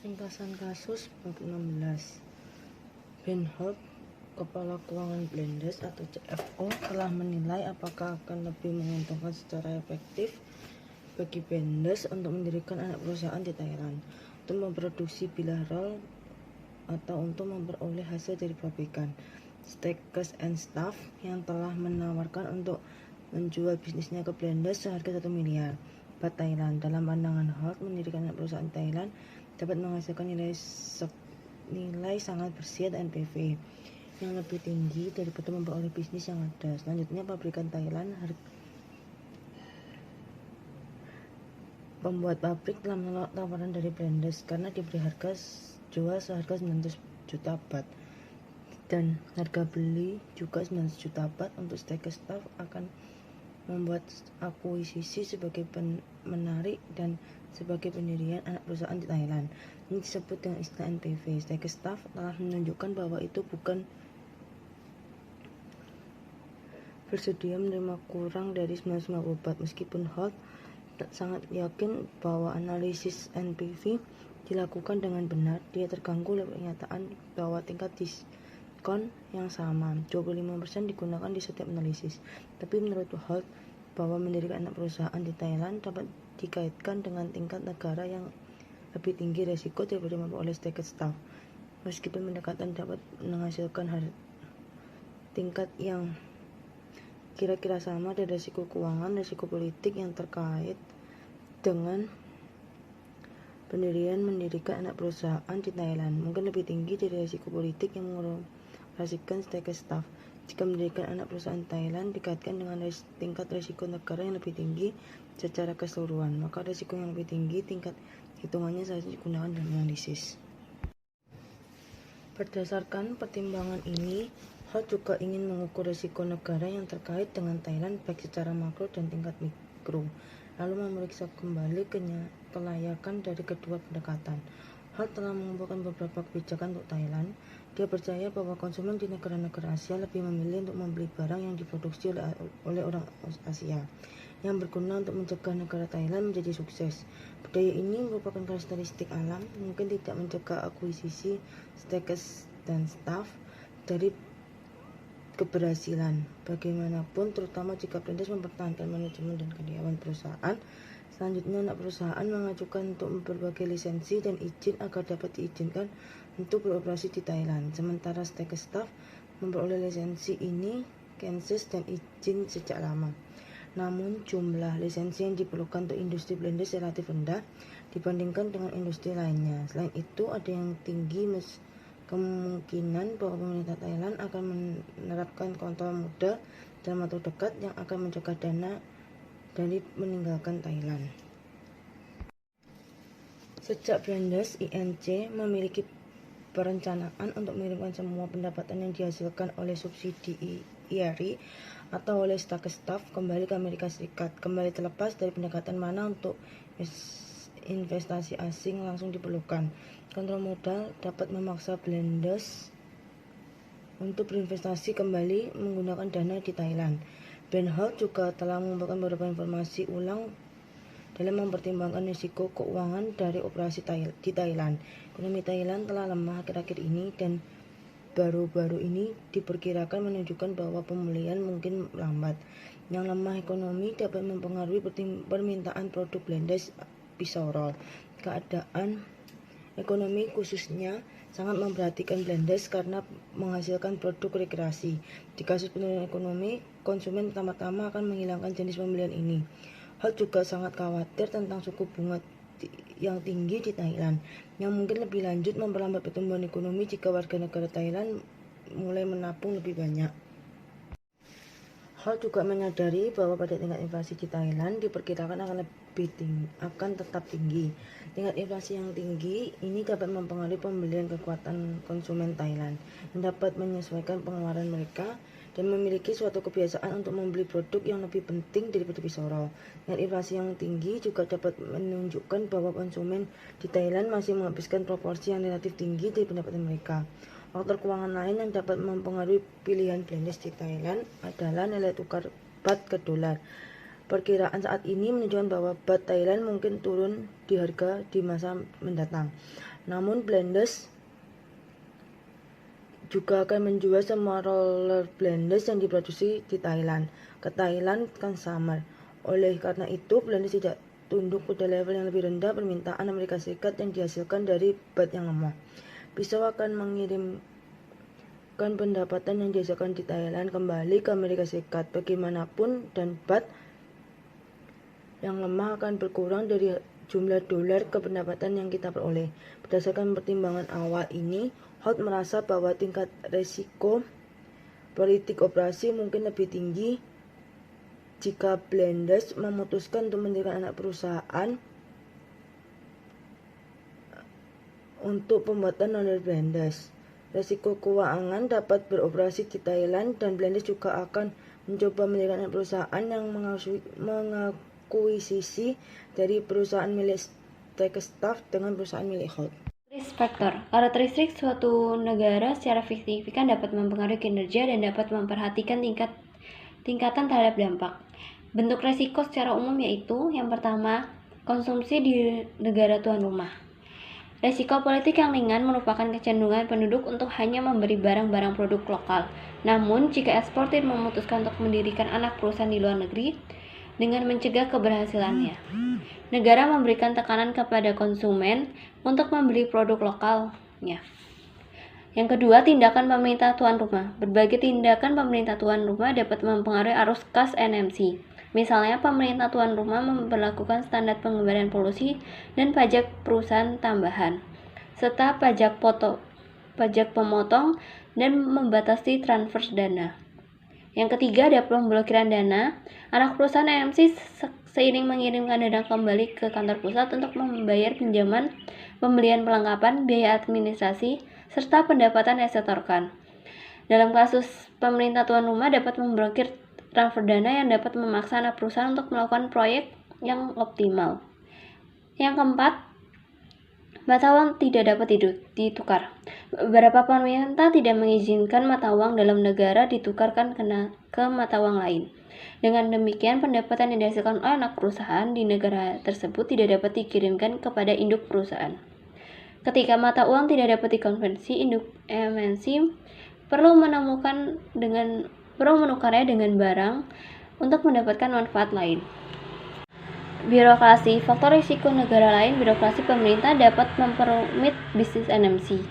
Ringkasan kasus bab 16. Ben Holt, Kepala Keuangan Blendes atau CFO, telah menilai apakah akan lebih menguntungkan secara efektif bagi Blendes untuk mendirikan anak perusahaan di Thailand, untuk memproduksi bilateral atau untuk memperoleh hasil dari pabrikan Steakers and Stuff yang telah menawarkan untuk menjual bisnisnya ke Blendes seharga 1 miliar baht Thailand. Dalam pandangan Holt, mendirikan anak perusahaan Thailand dapat menghasilkan nilai sangat bersih atau NPV yang lebih tinggi daripada memperoleh bisnis yang ada. Selanjutnya, pabrikan Thailand pembuat pabrik telah menolak tawaran dari Blendes karena diberi harga jual seharga 900 juta baht dan harga beli juga 900 juta baht. Untuk Steakers Stuff akan membuat akuisisi sebagai menarik dan sebagai pendirian anak perusahaan di Thailand. Ini disebut dengan istilah NPV. Steakers Stuff telah menunjukkan bahwa itu bukan bersedia menerima kurang dari 950 baht. Meskipun Holt sangat yakin bahwa analisis NPV dilakukan dengan benar, dia terganggu oleh pernyataan bahwa tingkat diskon yang sama 25% digunakan di setiap analisis. Tapi menurut Holt, bahwa mendirikan anak perusahaan di Thailand dapat dikaitkan dengan tingkat negara yang lebih tinggi resiko daripada memperoleh Steakers Stuff. Meskipun pendekatan dapat menghasilkan tingkat yang kira-kira sama, ada resiko keuangan, resiko politik yang terkait dengan mendirikan anak perusahaan di Thailand mungkin lebih tinggi dari resiko politik yang mengoperasikan Steakers Stuff. Jika mendirikan anak perusahaan Thailand dikaitkan dengan tingkat resiko negara yang lebih tinggi secara keseluruhan, maka resiko yang lebih tinggi tingkat hitungannya seharusnya digunakan dalam analisis. Berdasarkan pertimbangan ini, Holt juga ingin mengukur resiko negara yang terkait dengan Thailand baik secara makro dan tingkat mikro, lalu memeriksa kembali kelayakan dari kedua pendekatan. Holt telah mengumpulkan beberapa kebijakan untuk Thailand. Dia percaya bahwa konsumen di negara-negara Asia lebih memilih untuk membeli barang yang diproduksi oleh orang Asia, yang berguna untuk mencegah negara Thailand menjadi sukses. Budaya ini merupakan karakteristik alam, mungkin tidak mencegah akuisisi Steakers dan Stuff dari keberhasilan. Bagaimanapun, terutama jika Blendes mempertahankan manajemen dan karyawan perusahaan. Selanjutnya, anak perusahaan mengajukan untuk berbagai lisensi dan izin agar dapat diizinkan untuk beroperasi di Thailand. Sementara Steakers Stuff memperoleh lisensi ini, Kansas dan izin sejak lama. Namun, jumlah lisensi yang diperlukan untuk industri Blendes relatif rendah dibandingkan dengan industri lainnya. Selain itu, ada yang tinggi kemungkinan bahwa pemerintah Thailand akan menerapkan kontrol modal dalam waktu dekat yang akan mencegah dana dari meninggalkan Thailand. Sejak Blendes, INC memiliki perencanaan untuk mengirimkan semua pendapatan yang dihasilkan oleh subsidi IRI atau oleh Steakers Stuff kembali ke Amerika Serikat, kembali terlepas dari pendekatan mana untuk investasi asing langsung diperlukan. Kontrol modal dapat memaksa Blendes untuk berinvestasi kembali menggunakan dana di Thailand. Ben Holt juga telah mengumpulkan beberapa informasi ulang dalam mempertimbangkan risiko keuangan dari operasi di Thailand. Ekonomi Thailand telah lemah akhir-akhir ini dan baru-baru ini diperkirakan menunjukkan bahwa pemulihan mungkin lambat. Yang lemah ekonomi dapat mempengaruhi permintaan produk Blendes pisau roll. Keadaan ekonomi khususnya sangat memperhatikan Blendes karena menghasilkan produk rekreasi. Di kasus penurunan ekonomi, konsumen pertama-tama akan menghilangkan jenis pembelian ini. Holt juga sangat khawatir tentang suku bunga yang tinggi di Thailand, yang mungkin lebih lanjut memperlambat pertumbuhan ekonomi jika warga negara Thailand mulai menabung lebih banyak. Holt juga menyadari bahwa pada tingkat inflasi di Thailand diperkirakan akan tetap tinggi. Tingkat inflasi yang tinggi ini dapat mempengaruhi pembelian kekuatan konsumen Thailand, yang dapat menyesuaikan pengeluaran mereka dan memiliki suatu kebiasaan untuk membeli produk yang lebih penting daripada pisau roll. Tingkat inflasi yang tinggi juga dapat menunjukkan bahwa konsumen di Thailand masih menghabiskan proporsi yang relatif tinggi dari pendapatan mereka. Faktor keuangan lain yang dapat mempengaruhi pilihan Blendes di Thailand adalah nilai tukar baht ke dolar. Perkiraan saat ini menunjukkan bahwa baht Thailand mungkin turun di harga di masa mendatang. Namun blenders juga akan menjual semua roller blenders yang diproduksi di Thailand ke Thailand Consumer. Oleh karena itu, blenders tidak tunduk pada level yang lebih rendah permintaan Amerika Serikat yang dihasilkan dari baht yang lemah. Pisau akan mengirimkan pendapatan yang dihasilkan di Thailand kembali ke Amerika Serikat bagaimanapun, dan baht yang lemah akan berkurang dari jumlah dolar ke pendapatan yang kita peroleh. Berdasarkan pertimbangan awal ini, Holt merasa bahwa tingkat resiko politik operasi mungkin lebih tinggi jika blenders memutuskan untuk mendirikan anak perusahaan untuk pembuatan roller blenders. Resiko keuangan dapat beroperasi di Thailand, dan blenders juga akan mencoba mendirikan anak perusahaan yang mengakuisisi dari perusahaan milik Techstaff dengan perusahaan milik Holt. Risk factor. Karakteristik suatu negara secara signifikan dapat mempengaruhi kinerja dan dapat memperhatikan tingkatan terhadap dampak. Bentuk resiko secara umum yaitu, yang pertama, konsumsi di negara tuan rumah. Resiko politik yang ringan merupakan kecenderungan penduduk untuk hanya memberi barang-barang produk lokal. Namun, jika eksportir memutuskan untuk mendirikan anak perusahaan di luar negeri dengan mencegah keberhasilannya, negara memberikan tekanan kepada konsumen untuk membeli produk lokalnya. Yang kedua, tindakan pemerintah tuan rumah. Berbagai tindakan pemerintah tuan rumah dapat mempengaruhi arus kas NMC. Misalnya, pemerintah tuan rumah memperlakukan standar pengembalian polusi dan pajak perusahaan tambahan, serta pajak pemotong dan membatasi transfer dana. Yang ketiga, ada pemblokiran dana. Anak perusahaan NMC seiring mengirimkan dana kembali ke kantor pusat untuk membayar pinjaman, pembelian perlengkapan, biaya administrasi, serta pendapatan yang disetorkan. Dalam kasus pemerintah tuan rumah dapat memblokir transfer dana yang dapat memaksa anak perusahaan untuk melakukan proyek yang optimal. Yang keempat, mata uang tidak dapat ditukar. Beberapa pemerintah tidak mengizinkan mata uang dalam negara ditukarkan ke mata uang lain. Dengan demikian, pendapatan yang dihasilkan oleh anak perusahaan di negara tersebut tidak dapat dikirimkan kepada induk perusahaan. Ketika mata uang tidak dapat dikonversi, induk MNC perlu menukarnya dengan barang untuk mendapatkan manfaat lain. Birokrasi. Faktor risiko negara lain, birokrasi pemerintah dapat memperumit bisnis NMC.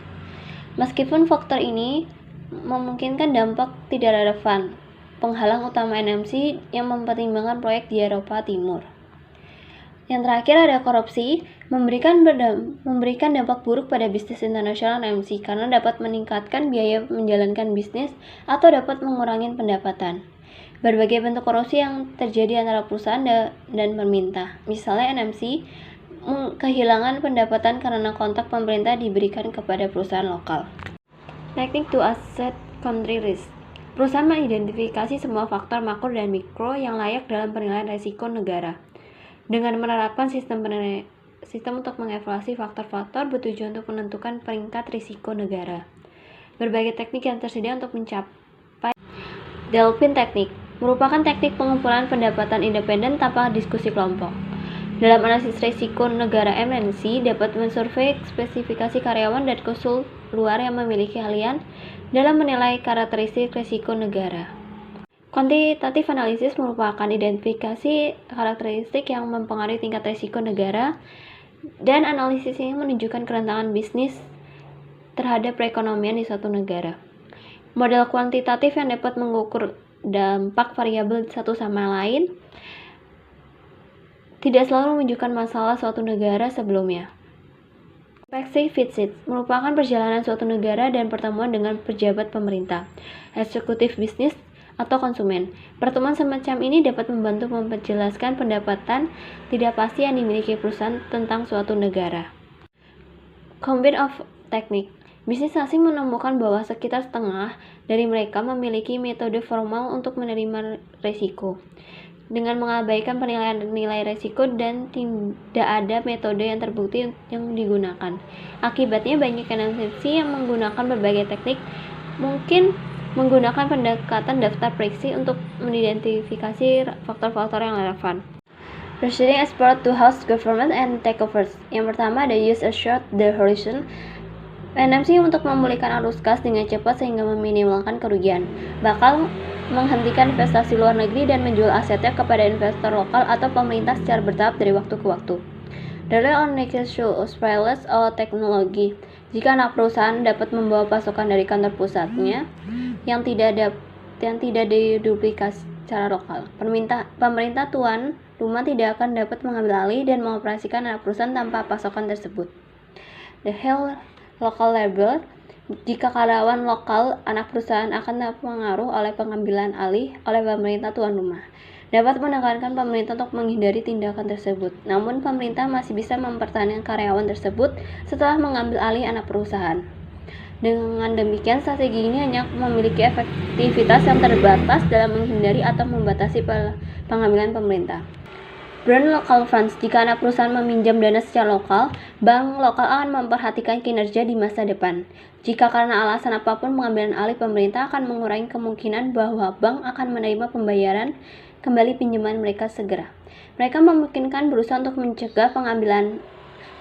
Meskipun faktor ini memungkinkan dampak tidak relevan, penghalang utama NMC yang mempertimbangkan proyek di Eropa Timur. Yang terakhir ada korupsi, memberikan dampak buruk pada bisnis internasional NMC karena dapat meningkatkan biaya menjalankan bisnis atau dapat mengurangi pendapatan. Berbagai bentuk korupsi yang terjadi antara perusahaan dan pemerintah. Misalnya NMC kehilangan pendapatan karena kontak pemerintah diberikan kepada perusahaan lokal. Teknik to asset country risk. Perusahaan mengidentifikasi semua faktor makro dan mikro yang layak dalam penilaian risiko negara. Dengan menerapkan sistem untuk mengevaluasi faktor-faktor bertujuan untuk menentukan peringkat risiko negara. Berbagai teknik yang tersedia untuk mencapai Delphin Teknik merupakan teknik pengumpulan pendapatan independen tanpa diskusi kelompok. Dalam analisis risiko negara, MNC dapat mensurvei spesifikasi karyawan dan konsul luar yang memiliki keahlian dalam menilai karakteristik risiko negara. Quantitative analysis merupakan identifikasi karakteristik yang mempengaruhi tingkat risiko negara, dan analisis ini menunjukkan kerentanan bisnis terhadap perekonomian di suatu negara. Model kuantitatif yang dapat mengukur dampak variabel satu sama lain tidak selalu menunjukkan masalah suatu negara sebelumnya. Inspeksi visit merupakan perjalanan suatu negara dan pertemuan dengan pejabat pemerintah, eksekutif bisnis, atau konsumen. Pertemuan semacam ini dapat membantu menjelaskan pendapatan tidak pasti yang dimiliki perusahaan tentang suatu negara. Combine of Technique. Bisnis asing menemukan bahwa sekitar setengah dari mereka memiliki metode formal untuk menerima risiko, dengan mengabaikan penilaian nilai risiko dan tidak ada metode yang terbukti yang digunakan. Akibatnya banyak analisis yang menggunakan berbagai teknik mungkin menggunakan pendekatan daftar prediksi untuk mengidentifikasi faktor-faktor yang relevan. Proceeding as part to house government and takeovers. Yang pertama ada use a short the horizon. NMC untuk memulihkan arus kas dengan cepat sehingga meminimalkan kerugian. Bakal menghentikan investasi luar negeri dan menjual asetnya kepada investor lokal atau pemerintah secara bertahap dari waktu ke waktu. Rely on negotiable surveillance or teknologi. Jika anak perusahaan dapat membawa pasokan dari kantor pusatnya yang tidak diduplikasi secara lokal, pemerintah tuan rumah tidak akan dapat mengambil alih dan mengoperasikan anak perusahaan tanpa pasokan tersebut. The high local labor. Jika karyawan lokal anak perusahaan akan terpengaruh oleh pengambilan alih oleh pemerintah tuan rumah, dapat menekankan pemerintah untuk menghindari tindakan tersebut. Namun pemerintah masih bisa mempertahankan karyawan tersebut setelah mengambil alih anak perusahaan. Dengan demikian, strategi ini hanya memiliki efektivitas yang terbatas dalam menghindari atau membatasi pengambilan pemerintah. Brand local funds. Jika anak perusahaan meminjam dana secara lokal, bank lokal akan memperhatikan kinerja di masa depan. Jika karena alasan apapun pengambilan alih, pemerintah akan mengurangi kemungkinan bahwa bank akan menerima pembayaran kembali pinjaman mereka segera. Mereka memungkinkan berusaha untuk mencegah pengambilan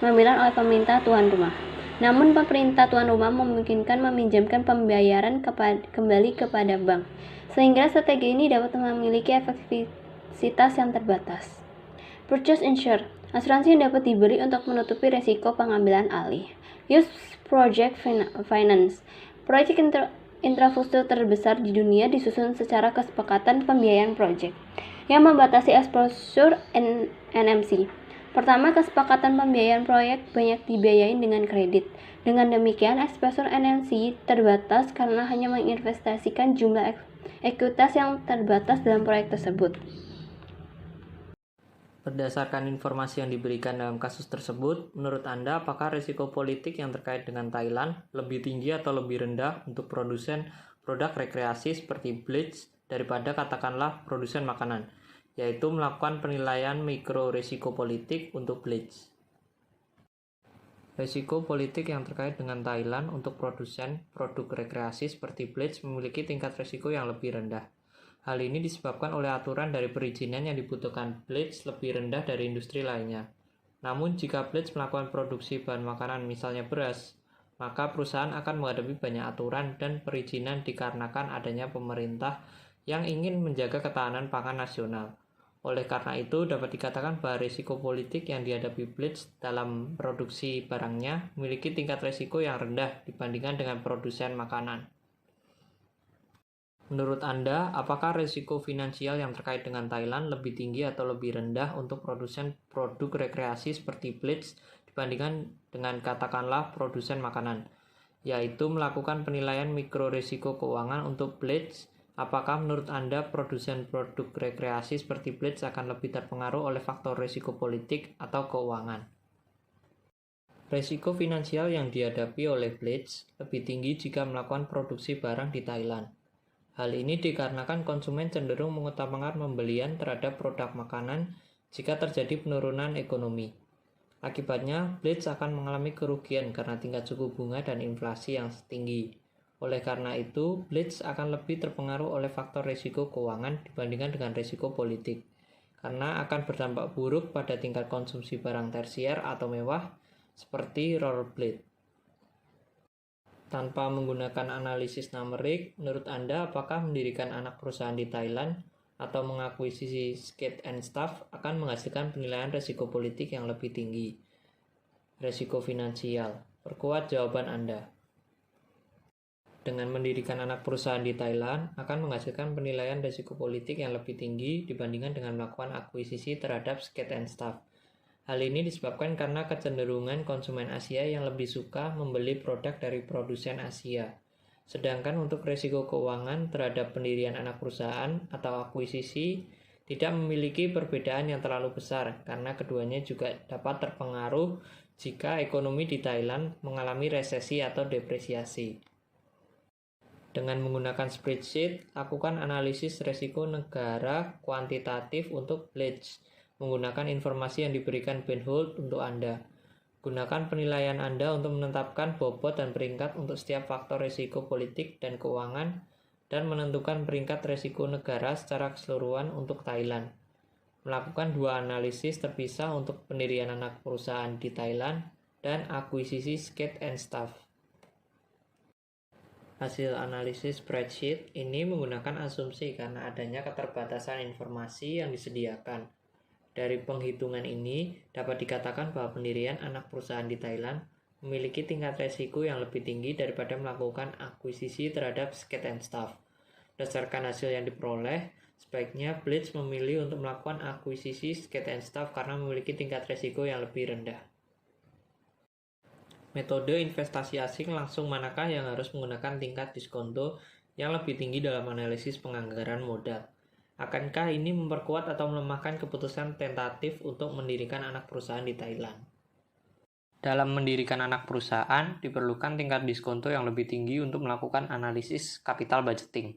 oleh pemerintah tuan rumah. Namun pemerintah tuan rumah memungkinkan meminjamkan pembayaran kembali kepada bank, sehingga strategi ini dapat memiliki efektivitas yang terbatas. Purchase insure. Asuransi yang dapat diberi untuk menutupi resiko pengambilan alih. Use project finance. Proyek infrastruktur terbesar di dunia disusun secara kesepakatan pembiayaan proyek yang membatasi exposure NMC. Pertama, kesepakatan pembiayaan proyek banyak dibiayai dengan kredit. Dengan demikian, exposure NMC terbatas karena hanya menginvestasikan jumlah ekuitas yang terbatas dalam proyek tersebut. Berdasarkan informasi yang diberikan dalam kasus tersebut, menurut Anda apakah risiko politik yang terkait dengan Thailand lebih tinggi atau lebih rendah untuk produsen produk rekreasi seperti bleach daripada katakanlah produsen makanan, yaitu melakukan penilaian mikro risiko politik untuk bleach? Risiko politik yang terkait dengan Thailand untuk produsen produk rekreasi seperti bleach memiliki tingkat risiko yang lebih rendah. Hal ini disebabkan oleh aturan dari perizinan yang dibutuhkan bleach lebih rendah dari industri lainnya. Namun jika bleach melakukan produksi bahan makanan misalnya beras, maka perusahaan akan menghadapi banyak aturan dan perizinan dikarenakan adanya pemerintah yang ingin menjaga ketahanan pangan nasional. Oleh karena itu, dapat dikatakan bahwa risiko politik yang dihadapi bleach dalam produksi barangnya memiliki tingkat risiko yang rendah dibandingkan dengan produsen makanan. Menurut Anda, apakah risiko finansial yang terkait dengan Thailand lebih tinggi atau lebih rendah untuk produsen produk rekreasi seperti bleach dibandingkan dengan katakanlah produsen makanan, yaitu melakukan penilaian mikro risiko keuangan untuk bleach? Apakah menurut Anda produsen produk rekreasi seperti bleach akan lebih terpengaruh oleh faktor risiko politik atau keuangan? Risiko finansial yang dihadapi oleh bleach lebih tinggi jika melakukan produksi barang di Thailand. Hal ini dikarenakan konsumen cenderung mengutamakan pembelian terhadap produk makanan jika terjadi penurunan ekonomi. Akibatnya, bleach akan mengalami kerugian karena tingkat suku bunga dan inflasi yang tinggi. Oleh karena itu, bleach akan lebih terpengaruh oleh faktor risiko keuangan dibandingkan dengan risiko politik, karena akan berdampak buruk pada tingkat konsumsi barang tersier atau mewah seperti rollerblade. Tanpa menggunakan analisis numerik, menurut Anda apakah mendirikan anak perusahaan di Thailand atau mengakuisisi Skate and Staff akan menghasilkan penilaian risiko politik yang lebih tinggi? Risiko finansial. Perkuat jawaban Anda. Dengan mendirikan anak perusahaan di Thailand akan menghasilkan penilaian risiko politik yang lebih tinggi dibandingkan dengan melakukan akuisisi terhadap Skate and Staff. Hal ini disebabkan karena kecenderungan konsumen Asia yang lebih suka membeli produk dari produsen Asia. Sedangkan untuk risiko keuangan terhadap pendirian anak perusahaan atau akuisisi tidak memiliki perbedaan yang terlalu besar karena keduanya juga dapat terpengaruh jika ekonomi di Thailand mengalami resesi atau depresiasi. Dengan menggunakan spreadsheet, lakukan analisis risiko negara kuantitatif untuk bleach menggunakan informasi yang diberikan Ben Holt untuk Anda. Gunakan penilaian Anda untuk menetapkan bobot dan peringkat untuk setiap faktor risiko politik dan keuangan dan menentukan peringkat resiko negara secara keseluruhan untuk Thailand. Melakukan 2 analisis terpisah untuk pendirian anak perusahaan di Thailand dan akuisisi Skate and Staff. Hasil analisis spreadsheet ini menggunakan asumsi karena adanya keterbatasan informasi yang disediakan. Dari penghitungan ini, dapat dikatakan bahwa pendirian anak perusahaan di Thailand memiliki tingkat resiko yang lebih tinggi daripada melakukan akuisisi terhadap Skate and Staff. Berdasarkan hasil yang diperoleh, sebaiknya Blitz memilih untuk melakukan akuisisi Skate and Staff karena memiliki tingkat resiko yang lebih rendah. Metode investasi asing langsung manakah yang harus menggunakan tingkat diskonto yang lebih tinggi dalam analisis penganggaran modal? Akankah ini memperkuat atau melemahkan keputusan tentatif untuk mendirikan anak perusahaan di Thailand? Dalam mendirikan anak perusahaan, diperlukan tingkat diskonto yang lebih tinggi untuk melakukan analisis capital budgeting.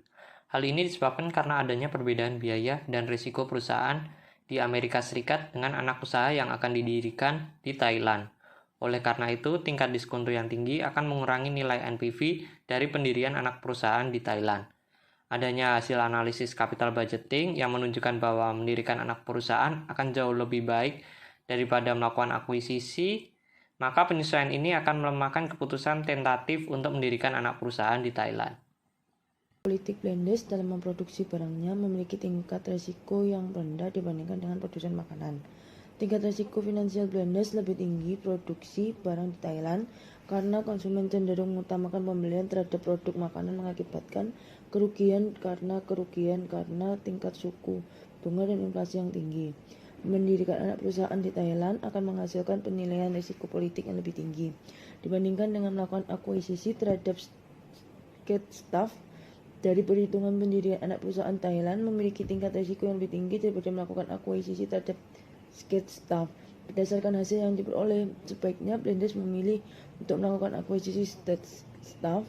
Hal ini disebabkan karena adanya perbedaan biaya dan risiko perusahaan di Amerika Serikat dengan anak usaha yang akan didirikan di Thailand. Oleh karena itu, tingkat diskonto yang tinggi akan mengurangi nilai NPV dari pendirian anak perusahaan di Thailand. Adanya hasil analisis capital budgeting yang menunjukkan bahwa mendirikan anak perusahaan akan jauh lebih baik daripada melakukan akuisisi, maka penyesuaian ini akan melemahkan keputusan tentatif untuk mendirikan anak perusahaan di Thailand. Politik Blendes dalam memproduksi barangnya memiliki tingkat risiko yang rendah dibandingkan dengan produsen makanan. Tingkat risiko finansial Blendes lebih tinggi produksi barang di Thailand karena konsumen cenderung mengutamakan pembelian terhadap produk makanan mengakibatkan kerugian karena tingkat suku bunga dan inflasi yang tinggi. Mendirikan anak perusahaan di Thailand akan menghasilkan penilaian risiko politik yang lebih tinggi dibandingkan dengan melakukan akuisisi terhadap Skate Staff. Dari perhitungan pendirian anak perusahaan Thailand memiliki tingkat risiko yang lebih tinggi daripada melakukan akuisisi terhadap Skate Staff. Berdasarkan hasil yang diperoleh, sebaiknya Blendes memilih untuk melakukan akuisisi Skate Staff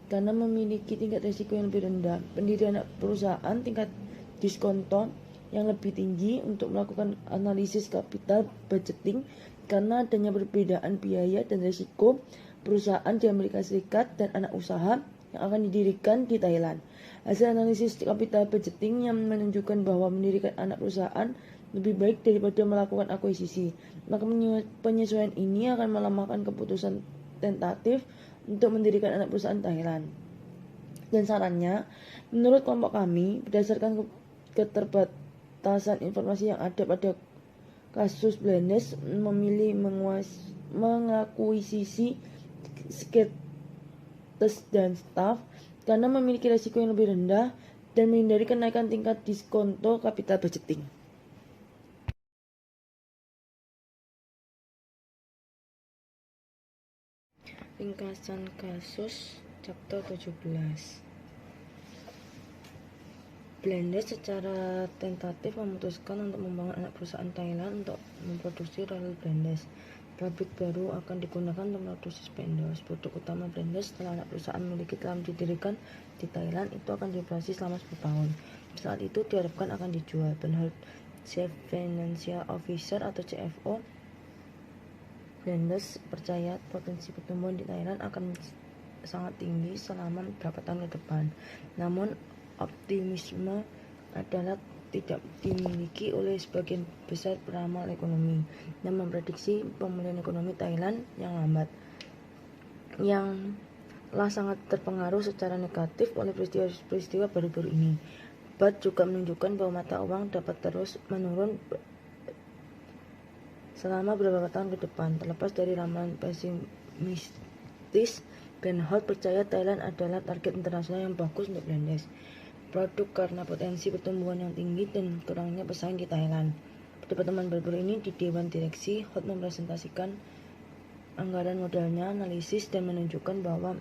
karena memiliki tingkat risiko yang lebih rendah. Pendirian anak perusahaan tingkat diskonto yang lebih tinggi untuk melakukan analisis capital budgeting karena adanya perbedaan biaya dan risiko perusahaan di Amerika Serikat dan anak usaha yang akan didirikan di Thailand. Hasil analisis capital budgeting yang menunjukkan bahwa mendirikan anak perusahaan lebih baik daripada melakukan akuisisi. Maka penyesuaian ini akan melemahkan keputusan tentatif untuk mendirikan anak perusahaan Thailand. Dan sarannya, menurut kelompok kami, berdasarkan keterbatasan informasi yang ada pada kasus Blendes, memilih mengakuisisi Skate dan Staff karena memiliki risiko yang lebih rendah dan menghindari kenaikan tingkat diskonto capital budgeting. Ringkasan kasus chapter 17. Blendes secara tentatif memutuskan untuk membangun anak perusahaan Thailand untuk memproduksi Royal Blendes. Pabrik baru akan digunakan untuk memproduksi Spendos. Produk utama Blendes setelah anak perusahaan memiliki telah didirikan di Thailand itu akan dioperasi selama 10 tahun. Saat itu diharapkan akan dijual. Bernhard, Chief Financial Officer atau CFO Blendes percaya potensi pertumbuhan di Thailand akan sangat tinggi selama beberapa tahun ke depan. Namun optimisme adalah tidak dimiliki oleh sebagian besar peramal ekonomi yang memprediksi pemulihan ekonomi Thailand yang lambat, yang sangat terpengaruh secara negatif oleh peristiwa baru-baru ini. BAT juga menunjukkan bahwa mata uang dapat terus menurun selama beberapa tahun ke depan. Terlepas dari ramalan pesimistis, Bernhard percaya Thailand adalah target internasional yang bagus untuk Blendes produk karena potensi pertumbuhan yang tinggi dan kurangnya pesaing di Thailand. Pada pertemuan baru ini di Dewan Direksi, Hot mempresentasikan anggaran modalnya, analisis, dan menunjukkan bahwa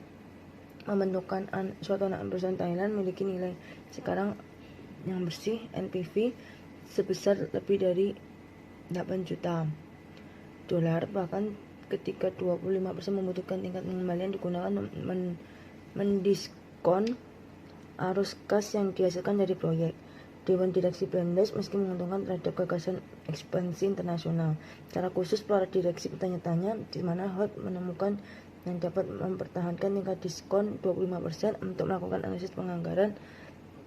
membentukkan suatu anak perusahaan Thailand memiliki nilai sekarang yang bersih NPV sebesar lebih dari 8 juta dolar, bahkan ketika 25% membutuhkan tingkat pengembalian digunakan mendiskon arus kas yang dihasilkan dari proyek. Dewan Direksi Blendes meski menguntungkan terhadap gagasan ekspansi internasional. Secara khusus para direksi bertanya-tanya di mana Hot menemukan yang dapat mempertahankan tingkat diskon 25% untuk melakukan analisis penganggaran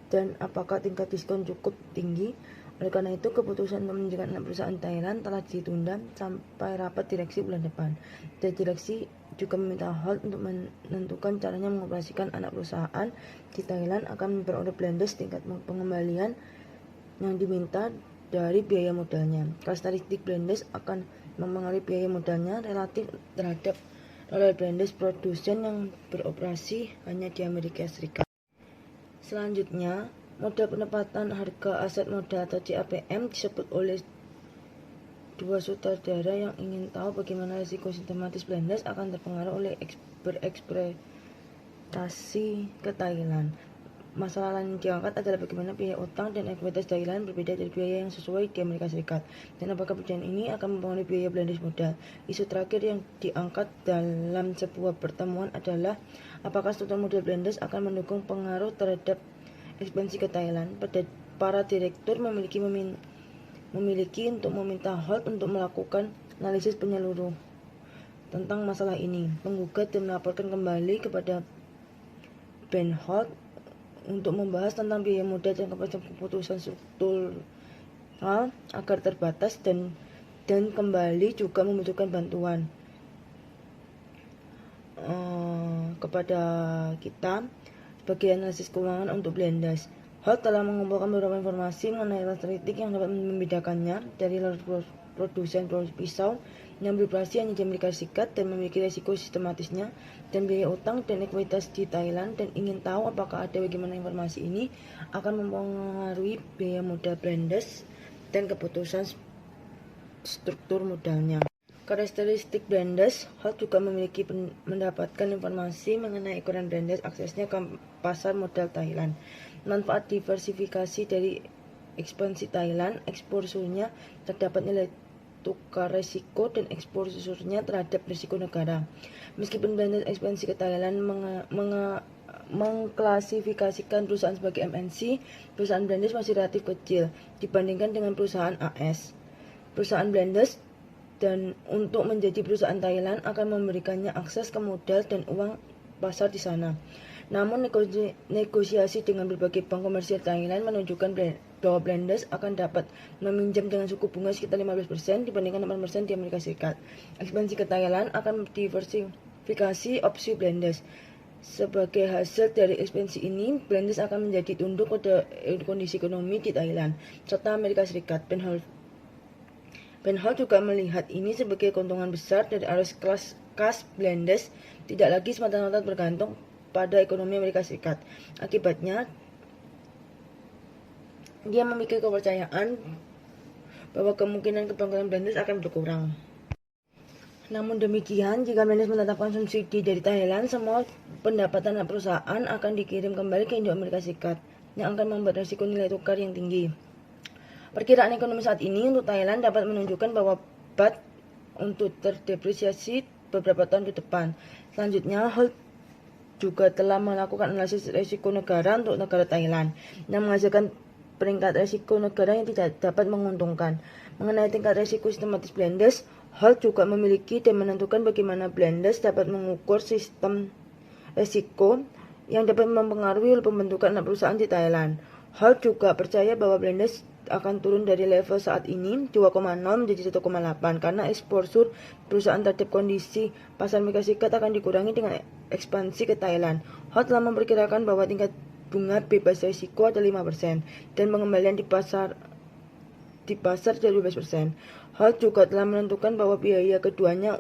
dan apakah tingkat diskon cukup tinggi. Oleh karena itu, keputusan untuk menunjukkan anak perusahaan Thailand telah ditunda sampai rapat direksi bulan depan. Dan direksi juga meminta Holt untuk menentukan caranya mengoperasikan anak perusahaan di Thailand akan memperoleh Blenders tingkat pengembalian yang diminta dari biaya modalnya. Karakteristik Blenders akan mempengaruhi biaya modalnya relatif terhadap oleh Blenders produsen yang beroperasi hanya di Amerika Serikat. Selanjutnya, model penempatan harga aset modal atau CAPM disebut oleh dua sutradara yang ingin tahu bagaimana risiko sistematis Blenders akan terpengaruh oleh berekspektasi ke Thailand. Masalah lain yang diangkat adalah bagaimana biaya utang dan ekuitas Thailand berbeda dari biaya yang sesuai di Amerika Serikat, dan apakah perbedaan ini akan mempengaruhi biaya Blenders modal. Isu terakhir yang diangkat dalam sebuah pertemuan adalah apakah struktur model Blenders akan mendukung pengaruh terhadap ekspansi ke Thailand. Para direktur memiliki untuk meminta Holt untuk melakukan analisis menyeluruh tentang masalah ini. Penggugat dan melaporkan kembali kepada Ben Holt untuk membahas tentang biaya modal dan keputusan struktural agar terbatas dan kembali juga membutuhkan bantuan kepada kita sebagai analisis keuangan untuk Blenders. Holt telah mengumpulkan beberapa informasi mengenai karakteristik yang dapat membedakannya dari produsen pisau yang beroperasi hanya di Amerika Serikat dan memiliki risiko sistematisnya dan biaya utang dan ekuitas di Thailand, dan ingin tahu apakah bagaimana informasi ini akan mempengaruhi biaya modal Blenders dan keputusan struktur modalnya. Karakteristik Blenders. Holt juga memiliki mendapatkan informasi mengenai ukuran Blenders, aksesnya ke pasar modal Thailand, manfaat diversifikasi dari ekspansi Thailand, eksposurnya terdapat nilai tukar resiko dan eksposurnya terhadap risiko negara. Meskipun Blenders ekspansi ke Thailand mengklasifikasikan perusahaan sebagai MNC, perusahaan Blenders masih relatif kecil dibandingkan dengan perusahaan AS. Perusahaan Blenders dan untuk menjadi perusahaan Thailand akan memberikannya akses ke modal dan uang pasar di sana. Namun negosiasi dengan berbagai bank komersial Thailand menunjukkan bahwa Blenders akan dapat meminjam dengan suku bunga sekitar 15% dibandingkan 8% di Amerika Serikat. Ekspansi ke Thailand akan diversifikasi opsi Blenders. Sebagai hasil dari ekspansi ini, Blenders akan menjadi tunduk pada kondisi ekonomi di Thailand serta Amerika Serikat. Ben Holt juga melihat ini sebagai keuntungan besar dari arus kas Blenders tidak lagi semata-mata bergantung pada ekonomi Amerika Serikat. Akibatnya, dia memiliki kepercayaan bahwa kemungkinan kebangkrutan Blenders akan berkurang. Namun demikian, jika Blenders menetapkan subsidi dari Thailand, semua pendapatan perusahaan akan dikirim kembali ke Indo Amerika Serikat, yang akan membuat risiko nilai tukar yang tinggi. Perkiraan ekonomi saat ini untuk Thailand dapat menunjukkan bahwa baht untuk terdepresiasi beberapa tahun ke depan. Selanjutnya, Holt juga telah melakukan analisis risiko negara untuk negara Thailand yang menghasilkan peringkat risiko negara yang tidak dapat menguntungkan. Mengenai tingkat risiko sistematis Blenders, Holt juga memiliki dan menentukan bagaimana Blenders dapat mengukur sistem risiko yang dapat mempengaruhi pembentukan anak perusahaan di Thailand. Holt juga percaya bahwa Blenders akan turun dari level saat ini 2,0 menjadi 1,8 karena eksposur perusahaan terhadap kondisi pasar Amerika Serikat akan dikurangi dengan ekspansi ke Thailand. Holt telah memperkirakan bahwa tingkat bunga bebas risiko adalah 5% dan pengembalian di pasar adalah 12%. Holt juga telah menentukan bahwa biaya keduanya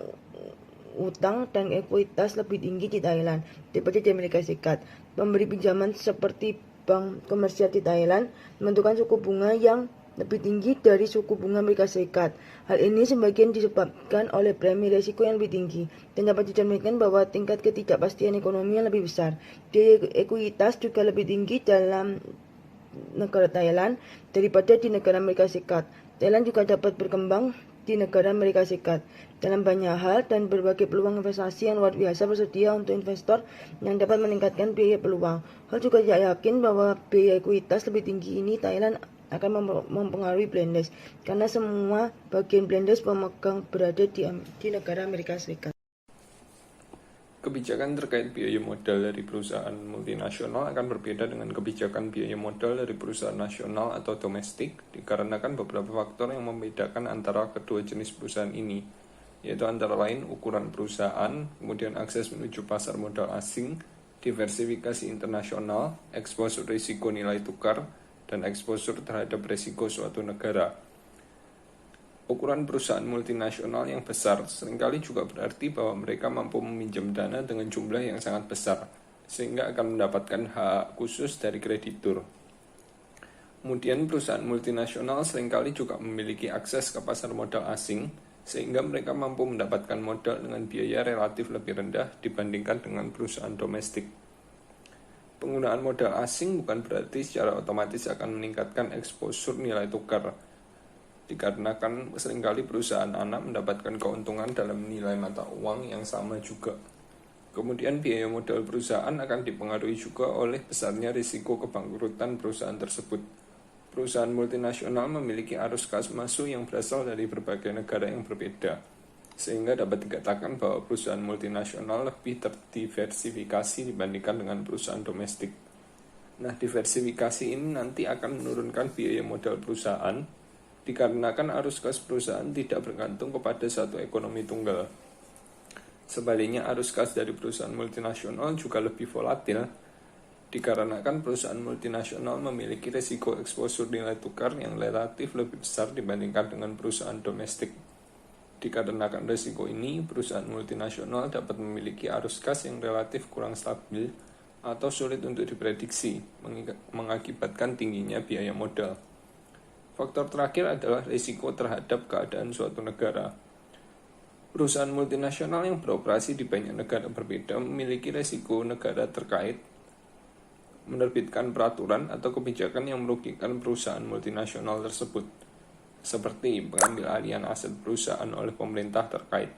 utang dan ekuitas lebih tinggi di Thailand daripada di Amerika Serikat. Pemberi pinjaman seperti bank komersial di Thailand menentukan suku bunga yang lebih tinggi dari suku bunga Amerika Serikat. Hal ini sebagian disebabkan oleh premi risiko yang lebih tinggi dan dapat dicerminkan bahwa tingkat ketidakpastian ekonomi yang lebih besar. Biaya ekuitas juga lebih tinggi dalam negara Thailand daripada di negara Amerika Serikat. Thailand juga dapat berkembang di negara Amerika Serikat dalam banyak hal dan berbagai peluang investasi yang luar biasa bersedia untuk investor yang dapat meningkatkan biaya peluang. Holt juga yakin bahwa biaya ekuitas lebih tinggi ini Thailand akan mempengaruhi Blenders karena semua bagian Blenders pemegang berada di negara Amerika Serikat. Kebijakan terkait biaya modal dari perusahaan multinasional akan berbeda dengan kebijakan biaya modal dari perusahaan nasional atau domestik, dikarenakan beberapa faktor yang membedakan antara kedua jenis perusahaan ini, yaitu antara lain ukuran perusahaan, kemudian akses menuju pasar modal asing, diversifikasi internasional, eksposur risiko nilai tukar, dan eksposur terhadap risiko suatu negara. Ukuran perusahaan multinasional yang besar seringkali juga berarti bahwa mereka mampu meminjam dana dengan jumlah yang sangat besar, sehingga akan mendapatkan hak khusus dari kreditur. Kemudian perusahaan multinasional seringkali juga memiliki akses ke pasar modal asing, sehingga mereka mampu mendapatkan modal dengan biaya relatif lebih rendah dibandingkan dengan perusahaan domestik. Penggunaan modal asing bukan berarti secara otomatis akan meningkatkan eksposur nilai tukar, dikarenakan seringkali perusahaan anak mendapatkan keuntungan dalam nilai mata uang yang sama juga. Kemudian biaya modal perusahaan akan dipengaruhi juga oleh besarnya risiko kebangkrutan perusahaan tersebut. Perusahaan multinasional memiliki arus kas masuk yang berasal dari berbagai negara yang berbeda, sehingga dapat dikatakan bahwa perusahaan multinasional lebih terdiversifikasi dibandingkan dengan perusahaan domestik. Nah, diversifikasi ini nanti akan menurunkan biaya modal perusahaan, dikarenakan arus kas perusahaan tidak bergantung kepada satu ekonomi tunggal. Sebaliknya, arus kas dari perusahaan multinasional juga lebih volatil, dikarenakan perusahaan multinasional memiliki risiko eksposur nilai tukar yang relatif lebih besar dibandingkan dengan perusahaan domestik. Dikarenakan risiko ini, perusahaan multinasional dapat memiliki arus kas yang relatif kurang stabil atau sulit untuk diprediksi, mengakibatkan tingginya biaya modal. Faktor terakhir adalah risiko terhadap keadaan suatu negara. Perusahaan multinasional yang beroperasi di banyak negara berbeda memiliki risiko negara terkait menerbitkan peraturan atau kebijakan yang merugikan perusahaan multinasional tersebut, seperti pengambil alihan aset perusahaan oleh pemerintah terkait,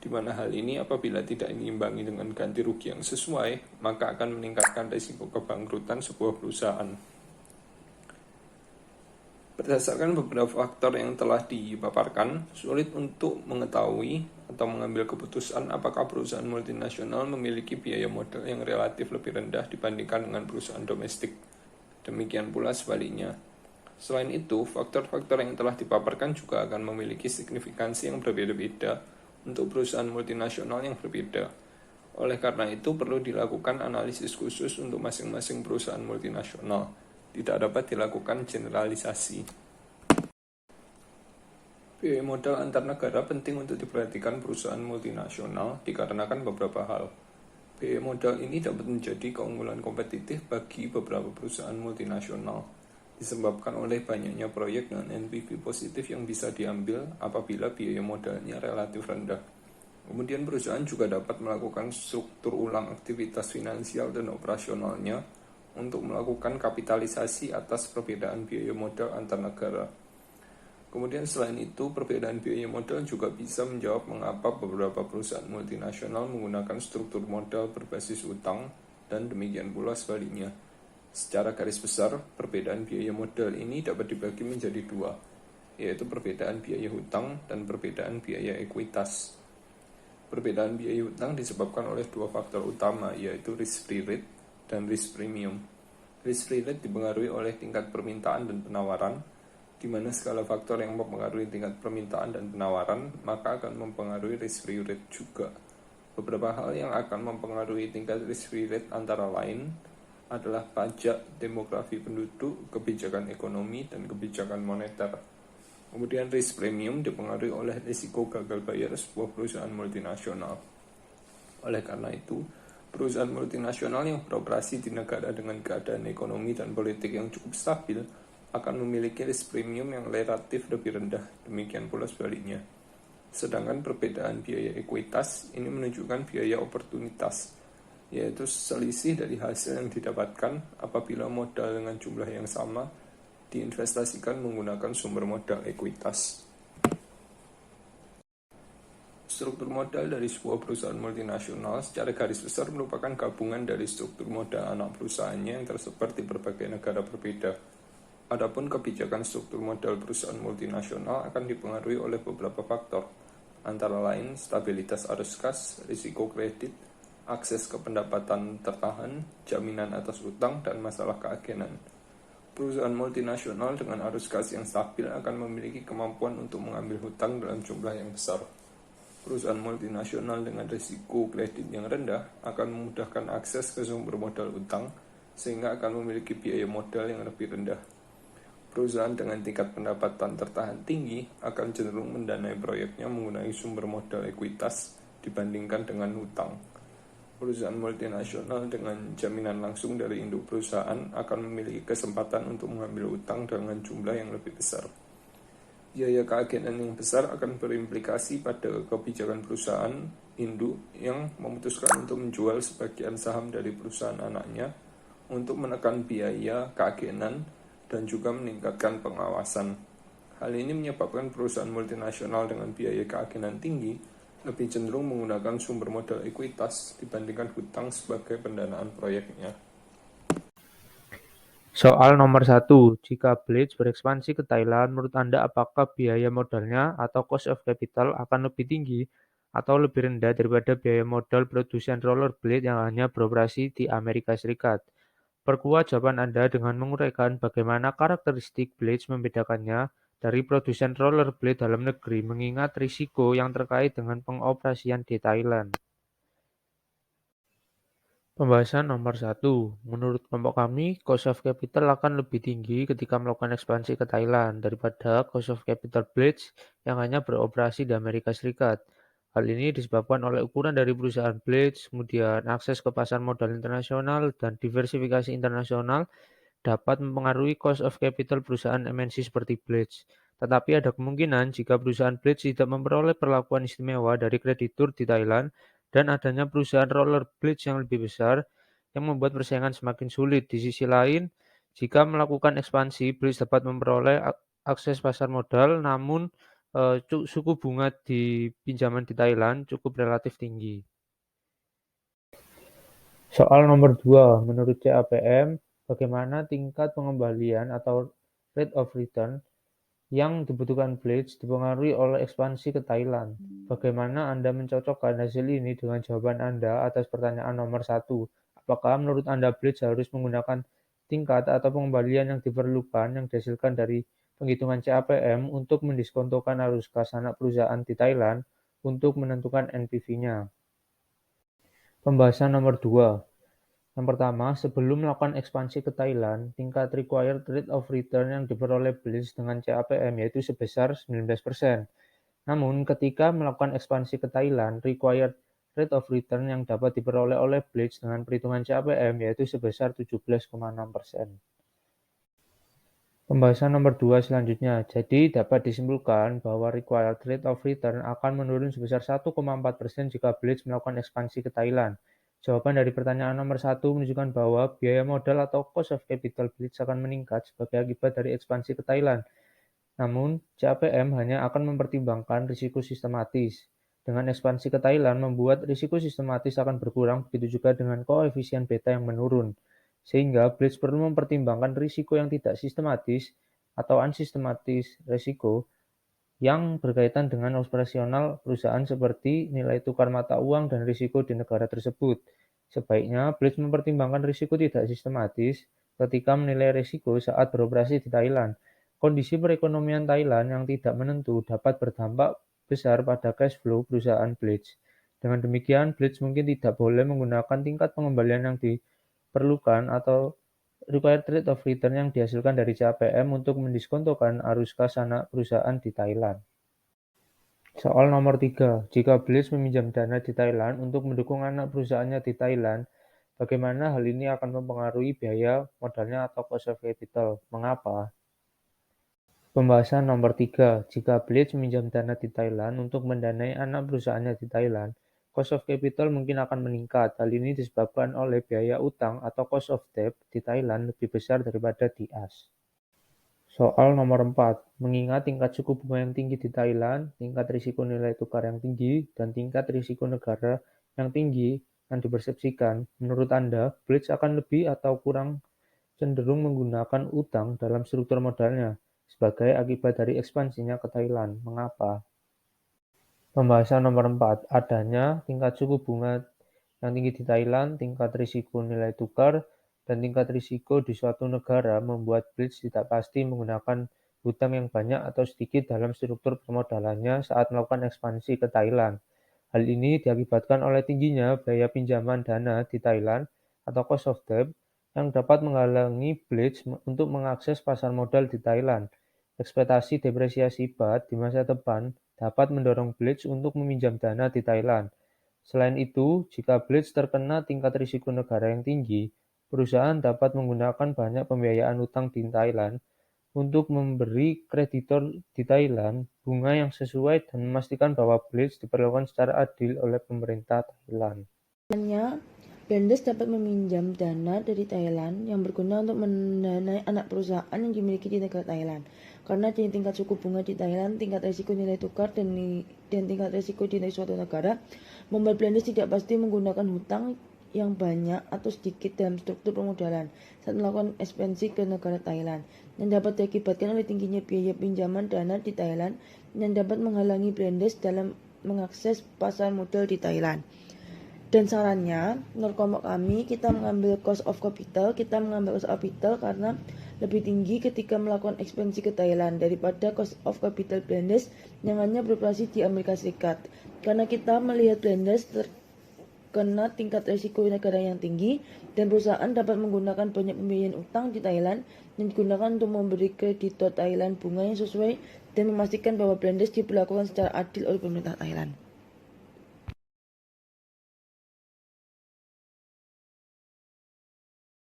di mana hal ini apabila tidak diimbangi dengan ganti rugi yang sesuai, maka akan meningkatkan risiko kebangkrutan sebuah perusahaan. Berdasarkan beberapa faktor yang telah dipaparkan, sulit untuk mengetahui atau mengambil keputusan apakah perusahaan multinasional memiliki biaya modal yang relatif lebih rendah dibandingkan dengan perusahaan domestik. Demikian pula sebaliknya. Selain itu, faktor-faktor yang telah dipaparkan juga akan memiliki signifikansi yang berbeda-beda untuk perusahaan multinasional yang berbeda. Oleh karena itu, perlu dilakukan analisis khusus untuk masing-masing perusahaan multinasional. Tidak dapat dilakukan generalisasi. Biaya modal antar negara penting untuk diperhatikan perusahaan multinasional dikarenakan beberapa hal. Biaya modal ini dapat menjadi keunggulan kompetitif bagi beberapa perusahaan multinasional, disebabkan oleh banyaknya proyek dengan NPV positif yang bisa diambil apabila biaya modalnya relatif rendah. Kemudian perusahaan juga dapat melakukan struktur ulang aktivitas finansial dan operasionalnya untuk melakukan kapitalisasi atas perbedaan biaya modal antar negara. Kemudian selain itu, perbedaan biaya modal juga bisa menjawab mengapa beberapa perusahaan multinasional menggunakan struktur modal berbasis utang dan demikian pula sebaliknya. Secara garis besar, perbedaan biaya modal ini dapat dibagi menjadi dua, yaitu perbedaan biaya hutang dan perbedaan biaya ekuitas. Perbedaan biaya hutang disebabkan oleh dua faktor utama, yaitu risk-free rate dan risk premium. Risk-free rate dipengaruhi oleh tingkat permintaan dan penawaran, di mana segala faktor yang mempengaruhi tingkat permintaan dan penawaran, maka akan mempengaruhi risk-free rate juga. Beberapa hal yang akan mempengaruhi tingkat risk-free rate antara lain adalah pajak, demografi penduduk, kebijakan ekonomi, dan kebijakan moneter. Kemudian risk premium dipengaruhi oleh risiko gagal bayar sebuah perusahaan multinasional. Oleh karena itu, perusahaan multinasional yang beroperasi di negara dengan keadaan ekonomi dan politik yang cukup stabil akan memiliki risk premium yang relatif lebih rendah, demikian pula sebaliknya. Sedangkan perbedaan biaya ekuitas ini menunjukkan biaya oportunitas, yaitu selisih dari hasil yang didapatkan apabila modal dengan jumlah yang sama diinvestasikan menggunakan sumber modal ekuitas. Struktur modal dari sebuah perusahaan multinasional secara garis besar merupakan gabungan dari struktur modal anak perusahaannya yang tersebar di berbagai negara berbeda. Adapun kebijakan struktur modal perusahaan multinasional akan dipengaruhi oleh beberapa faktor, antara lain stabilitas arus kas, risiko kredit, akses ke pendapatan tertahan, jaminan atas utang, dan masalah keagenan. Perusahaan multinasional dengan arus kas yang stabil akan memiliki kemampuan untuk mengambil hutang dalam jumlah yang besar. Perusahaan multinasional dengan risiko kredit yang rendah akan memudahkan akses ke sumber modal utang, sehingga akan memiliki biaya modal yang lebih rendah. Perusahaan dengan tingkat pendapatan tertahan tinggi akan cenderung mendanai proyeknya menggunakan sumber modal ekuitas dibandingkan dengan hutang. Perusahaan multinasional dengan jaminan langsung dari induk perusahaan akan memiliki kesempatan untuk mengambil utang dengan jumlah yang lebih besar. Biaya keagenan yang besar akan berimplikasi pada kebijakan perusahaan induk yang memutuskan untuk menjual sebagian saham dari perusahaan anaknya untuk menekan biaya keagenan dan juga meningkatkan pengawasan. Hal ini menyebabkan perusahaan multinasional dengan biaya keagenan tinggi lebih cenderung menggunakan sumber modal ekuitas dibandingkan hutang sebagai pendanaan proyeknya. Soal nomor 1, jika Blitz berekspansi ke Thailand, menurut Anda apakah biaya modalnya atau cost of capital akan lebih tinggi atau lebih rendah daripada biaya modal produsen rollerblade yang hanya beroperasi di Amerika Serikat? Perkuat jawaban Anda dengan menguraikan bagaimana karakteristik Blitz membedakannya dari produsen rollerblade dalam negeri, mengingat risiko yang terkait dengan pengoperasian di Thailand. Pembahasan nomor 1. Menurut kelompok kami, cost of capital akan lebih tinggi ketika melakukan ekspansi ke Thailand daripada cost of capital Blitz yang hanya beroperasi di Amerika Serikat. Hal ini disebabkan oleh ukuran dari perusahaan Blitz, kemudian akses ke pasar modal internasional, dan diversifikasi internasional dapat mempengaruhi cost of capital perusahaan MNC seperti Blitz. Tetapi ada kemungkinan jika perusahaan Blitz tidak memperoleh perlakuan istimewa dari kreditur di Thailand dan adanya perusahaan rollerblades yang lebih besar yang membuat persaingan semakin sulit. Di sisi lain, jika melakukan ekspansi, Blitz dapat memperoleh akses pasar modal, namun suku bunga di pinjaman di Thailand cukup relatif tinggi. Soal nomor 2, menurut CAPM, bagaimana tingkat pengembalian atau rate of return yang dibutuhkan Blitz dipengaruhi oleh ekspansi ke Thailand? Bagaimana Anda mencocokkan hasil ini dengan jawaban Anda atas pertanyaan nomor 1? Apakah menurut Anda Blitz harus menggunakan tingkat atau pengembalian yang diperlukan yang dihasilkan dari penghitungan CAPM untuk mendiskontokan arus kas anak perusahaan di Thailand untuk menentukan NPV-nya? Pembahasan nomor 2. Yang pertama, sebelum melakukan ekspansi ke Thailand, tingkat required rate of return yang diperoleh Blitz dengan CAPM yaitu sebesar 19%. Namun, ketika melakukan ekspansi ke Thailand, required rate of return yang dapat diperoleh oleh Blitz dengan perhitungan CAPM yaitu sebesar 17,6%. Pembahasan nomor 2 selanjutnya. Jadi, dapat disimpulkan bahwa required rate of return akan menurun sebesar 1,4% jika Blitz melakukan ekspansi ke Thailand. Jawaban dari pertanyaan nomor 1 menunjukkan bahwa biaya modal atau cost of capital Blitz akan meningkat sebagai akibat dari ekspansi ke Thailand. Namun, CAPM hanya akan mempertimbangkan risiko sistematis. Dengan ekspansi ke Thailand membuat risiko sistematis akan berkurang, begitu juga dengan koefisien beta yang menurun. Sehingga Blitz perlu mempertimbangkan risiko yang tidak sistematis atau unsystematis risiko yang berkaitan dengan operasional perusahaan seperti nilai tukar mata uang dan risiko di negara tersebut. Sebaiknya, Blitz mempertimbangkan risiko tidak sistematis ketika menilai risiko saat beroperasi di Thailand. Kondisi perekonomian Thailand yang tidak menentu dapat berdampak besar pada cash flow perusahaan Blitz. Dengan demikian, Blitz mungkin tidak boleh menggunakan tingkat pengembalian yang diperlukan atau required rate of return yang dihasilkan dari CAPM untuk mendiskontokan arus kas anak perusahaan di Thailand. Soal nomor 3, jika Blitz meminjam dana di Thailand untuk mendukung anak perusahaannya di Thailand, bagaimana hal ini akan mempengaruhi biaya modalnya atau cost of capital? Mengapa? Pembahasan nomor 3, jika Blitz meminjam dana di Thailand untuk mendanai anak perusahaannya di Thailand, cost of capital mungkin akan meningkat. Hal ini disebabkan oleh biaya utang atau cost of debt di Thailand lebih besar daripada di AS. Soal nomor 4, mengingat tingkat suku bunga yang tinggi di Thailand, tingkat risiko nilai tukar yang tinggi, dan tingkat risiko negara yang tinggi yang dipersepsikan, menurut Anda, Blitz akan lebih atau kurang cenderung menggunakan utang dalam struktur modalnya sebagai akibat dari ekspansinya ke Thailand? Mengapa? Pembahasan nomor 4, adanya tingkat suku bunga yang tinggi di Thailand, tingkat risiko nilai tukar, dan tingkat risiko di suatu negara membuat Blitz tidak pasti menggunakan hutang yang banyak atau sedikit dalam struktur permodalannya saat melakukan ekspansi ke Thailand. Hal ini diakibatkan oleh tingginya biaya pinjaman dana di Thailand atau cost of debt yang dapat menghalangi Blitz untuk mengakses pasar modal di Thailand. Ekspektasi depresiasi baht di masa depan dapat mendorong Blitz untuk meminjam dana di Thailand. Selain itu, jika Blitz terkena tingkat risiko negara yang tinggi, perusahaan dapat menggunakan banyak pembiayaan utang di Thailand untuk memberi kreditor di Thailand bunga yang sesuai dan memastikan bahwa Blitz diperlakukan secara adil oleh pemerintah Thailand. Selanjutnya, Blendes dapat meminjam dana dari Thailand yang berguna untuk mendanai anak perusahaan yang dimiliki di negara Thailand. Karena tingkat suku bunga di Thailand, tingkat risiko nilai tukar, dan tingkat risiko di suatu negara, membuat Blendes tidak pasti menggunakan hutang yang banyak atau sedikit dalam struktur permodalan saat melakukan ekspansi ke negara Thailand, yang dapat diakibatkan oleh tingginya biaya pinjaman dana di Thailand yang dapat menghalangi Blendes dalam mengakses pasar modal di Thailand. Dan sarannya, menurut kelompok kami, kita mengambil cost of capital karena lebih tinggi ketika melakukan ekspansi ke Thailand daripada cost of capital Blendes yang hanya beroperasi di Amerika Serikat. Karena kita melihat Blendes terkena tingkat risiko negara yang tinggi dan perusahaan dapat menggunakan banyak pembiayaan utang di Thailand yang digunakan untuk memberi kreditor Thailand bunga yang sesuai dan memastikan bahwa Blendes diperlakukan secara adil oleh pemerintah Thailand.